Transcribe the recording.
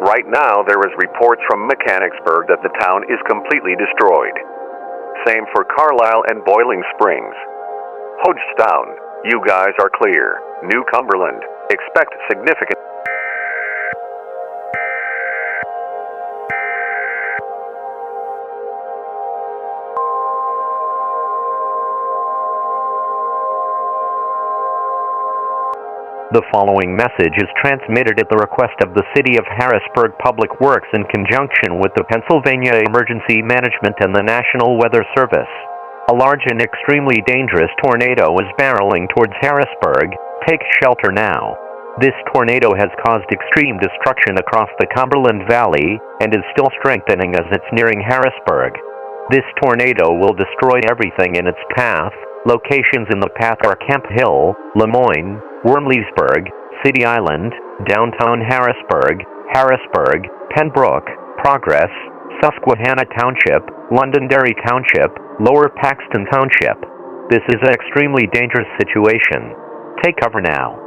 Right now, there is reports from Mechanicsburg that the town is completely destroyed. Same for Carlisle and Boiling Springs. Hodgetown, you guys are clear. New Cumberland, expect significant... The following message is transmitted at the request of the City of Harrisburg Public Works in conjunction with the Pennsylvania Emergency Management and the National Weather Service. A large and extremely dangerous tornado is barreling towards Harrisburg. Take shelter now. This tornado has caused extreme destruction across the Cumberland Valley and is still strengthening as it's nearing Harrisburg. This tornado will destroy everything in its path. Locations in the path are Camp Hill, Lemoyne, Wormleysburg, City Island, Downtown Harrisburg, Harrisburg, Pembroke, Progress, Susquehanna Township, Londonderry Township, Lower Paxton Township. This is an extremely dangerous situation. Take cover now.